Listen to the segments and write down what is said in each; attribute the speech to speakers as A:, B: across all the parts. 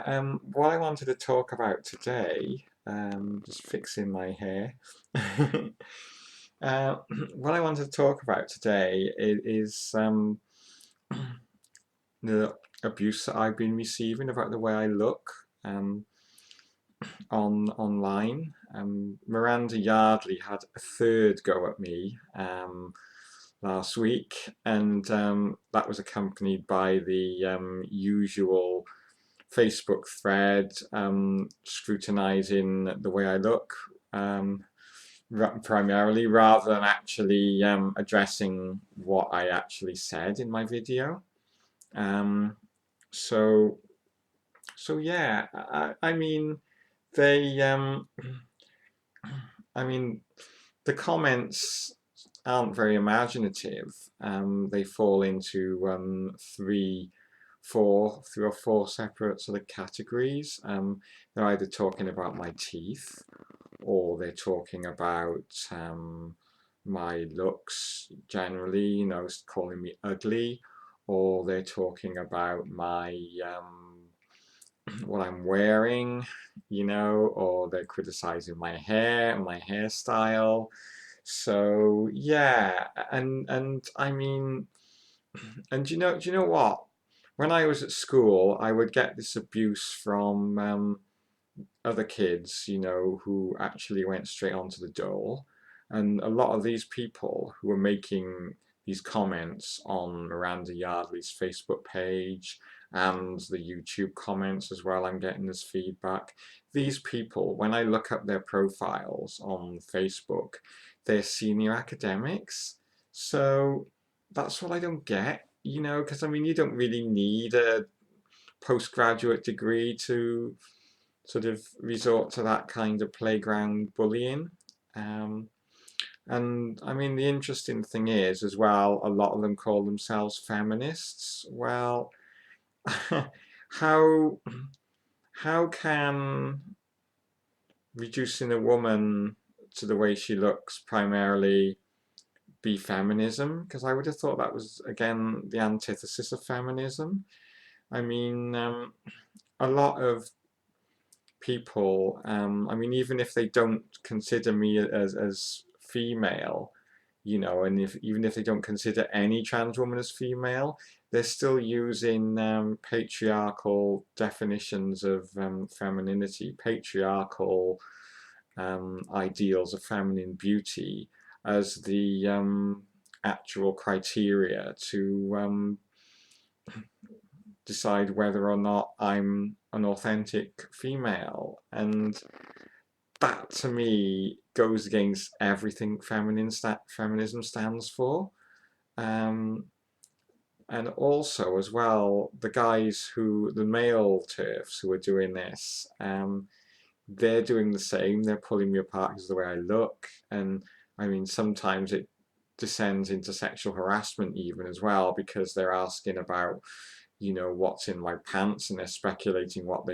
A: What I wanted to talk about today, just fixing my hair. uh, what I wanted to talk about today is the abuse that I've been receiving about the way I look um, online. Miranda Yardley had a third go at me last week, and that was accompanied by the usual Facebook thread scrutinizing the way I look, um, primarily, rather than actually addressing what I actually said in my video. Um, so, so yeah, I mean, they, I mean, the comments aren't very imaginative. They fall into three or four separate sort of categories. They're either talking about my teeth, or they're talking about my looks generally, calling me ugly, or they're talking about my what I'm wearing, or they're criticizing my hair and my hairstyle. So yeah, and I mean, and do you know what? When I was at school, I would get this abuse from other kids, who actually went straight onto the dole. And a lot of these people who were making these comments on Miranda Yardley's Facebook page and the YouTube comments as well, I'm getting this feedback. These people, when I look up their profiles on Facebook, they're senior academics. So that's what I don't get, because I mean, you don't really need a postgraduate degree to sort of resort to that kind of playground bullying. Um, and I mean, the interesting thing is, as well, a lot of them call themselves feminists. Well, how how can reducing a woman to the way she looks primarily be feminism? Because I would have thought that was again the antithesis of feminism. I mean, a lot of people, I mean, even if they don't consider me as female, and even if they don't consider any trans woman as female, they're still using patriarchal definitions of femininity, patriarchal ideals of feminine beauty as the actual criteria to decide whether or not I'm an authentic female. And that to me goes against everything feminism stands for. Um, and also, as well, the male Terfs who are doing this, they're doing the same. They're pulling me apart because of the way I look. And I mean, sometimes it descends into sexual harassment even as well, because they're asking about what's in my pants, and they're speculating what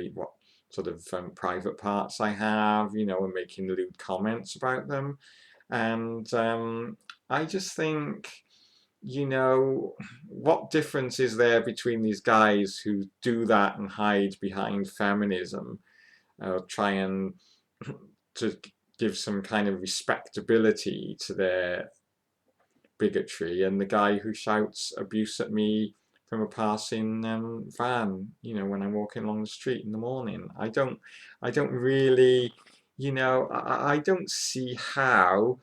A: sort of private parts I have, and making lewd comments about them. And I just think, what difference is there between these guys who do that and hide behind feminism, try and to give some kind of respectability to their bigotry, and the guy who shouts abuse at me from a passing van, when I'm walking along the street in the morning. I don't really, I don't see how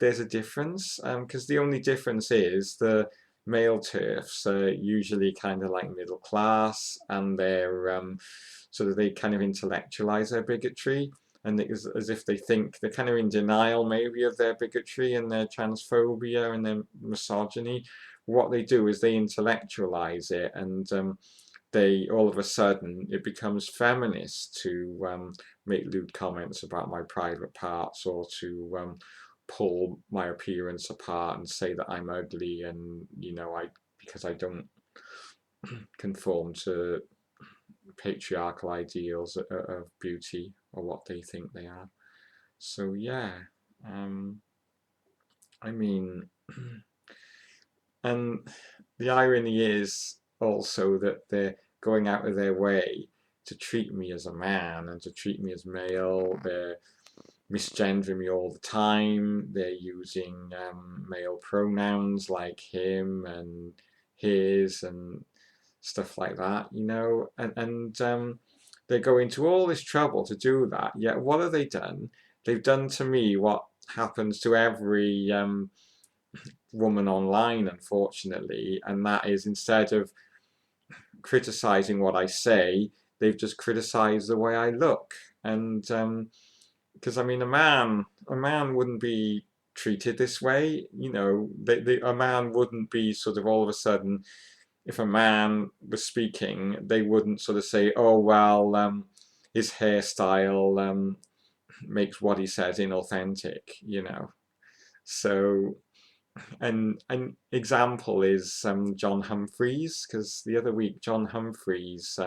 A: there's a difference, because the only difference is the male Terfs are usually kind of like middle class, and they're sort of, they kind of intellectualize their bigotry, and it's as if they think they're kind of in denial maybe of their bigotry and their transphobia and their misogyny. What they do is they intellectualize it, and they all of a sudden it becomes feminist to make lewd comments about my private parts, or to pull my appearance apart and say that I'm ugly, and I because I don't conform to patriarchal ideals of beauty, or what they think they are. So yeah, um, I mean, and the irony is also that they're going out of their way to treat me as a man and to treat me as male. They're misgendering me all the time. They're using male pronouns like him and his and stuff like that, you know, and they're going to all this trouble to do that. Yet what have they done? They've done to me what happens to every woman online, unfortunately, and that is, instead of criticizing what I say, they've just criticized the way I look. And because I mean, a man wouldn't be treated this way, you know. A man wouldn't be sort of all of a sudden, if a man was speaking, they wouldn't sort of say, oh well, his hairstyle makes what he says inauthentic, you know. So, and an example is John Humphreys, because the other week John Humphreys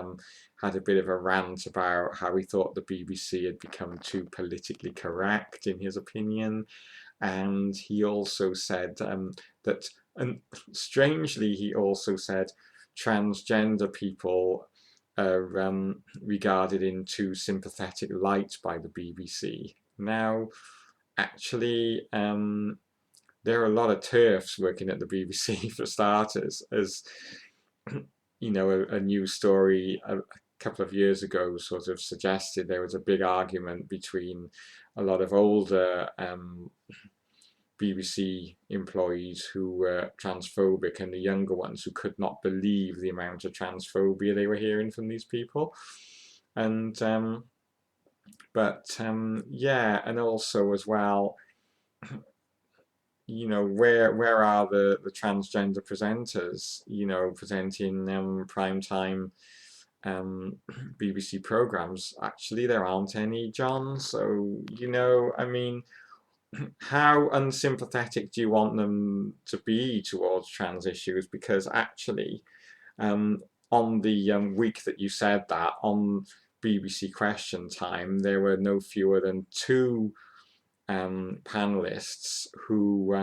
A: had a bit of a rant about how he thought the BBC had become too politically correct in his opinion, and he also said that, and strangely he also said, transgender people are regarded in too sympathetic light by the BBC. Now, actually, there are a lot of Terfs working at the BBC for starters, as you know, a news story a couple of years ago sort of suggested there was a big argument between a lot of older BBC employees who were transphobic and the younger ones who could not believe the amount of transphobia they were hearing from these people. And yeah, and also as well, you know, where are the transgender presenters, you know, presenting primetime BBC programs? Actually, there aren't any, John. So, you know, I mean, how unsympathetic do you want them to be towards trans issues? Because actually, on the week that you said that, on BBC Question Time, there were no fewer than two panelists who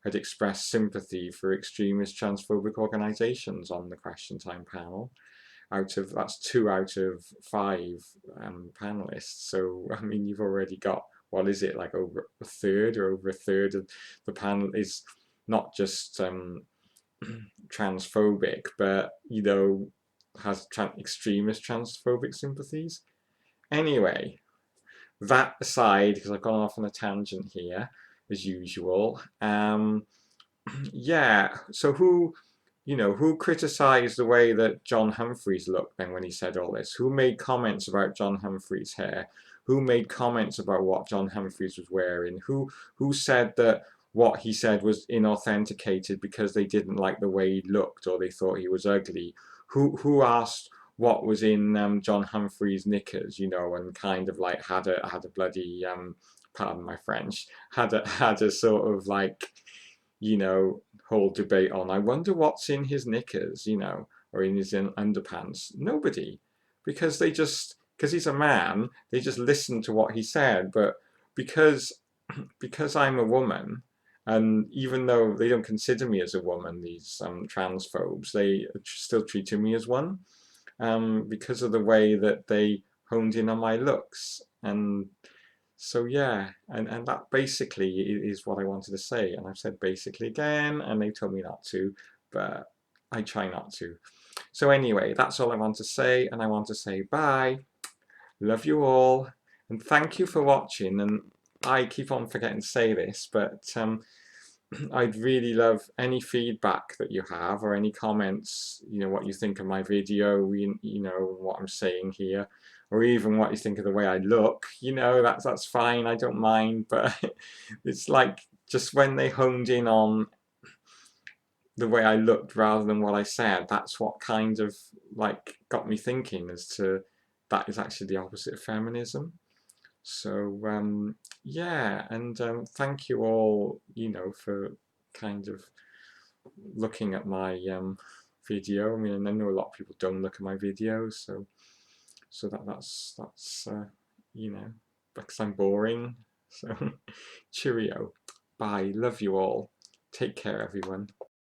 A: had expressed sympathy for extremist transphobic organisations on the Question Time panel. That's 2 out of 5 panelists. So I mean, you've already got, what is it, like over a third of the panel is not just transphobic, but, you know, has extremist transphobic sympathies. Anyway, that aside, because I've gone off on a tangent here, as usual. Yeah, so who, you know, who criticised the way that John Humphreys looked then when he said all this? Who made comments about John Humphreys' hair? Who made comments about what John Humphreys was wearing? Who said that what he said was inauthenticated because they didn't like the way he looked or they thought he was ugly? Who asked what was in John Humphreys' knickers, you know, and kind of like had a bloody pardon my French, had a sort of like, you know, whole debate on, I wonder what's in his knickers, you know, or in his underpants. Nobody, because he's a man, they just listened to what he said. But because I'm a woman, and even though they don't consider me as a woman, these transphobes, they are still treating me as one, because of the way that they honed in on my looks. And so yeah, and that basically is what I wanted to say. And I've said basically again, and they told me not to, but I try not to. So anyway, that's all I want to say, and I want to say bye. Love you all, and thank you for watching. And I keep on forgetting to say this, but I'd really love any feedback that you have, or any comments, you know, what you think of my video, you know, what I'm saying here, or even what you think of the way I look, you know, that's fine, I don't mind. But it's like, just when they honed in on the way I looked rather than what I said, that's what kind of like got me thinking as to that is actually the opposite of feminism. So yeah, and thank you all, you know, for kind of looking at my video. I mean, I know a lot of people don't look at my videos, so that's you know, because I'm boring. So cheerio, bye, love you all, take care everyone.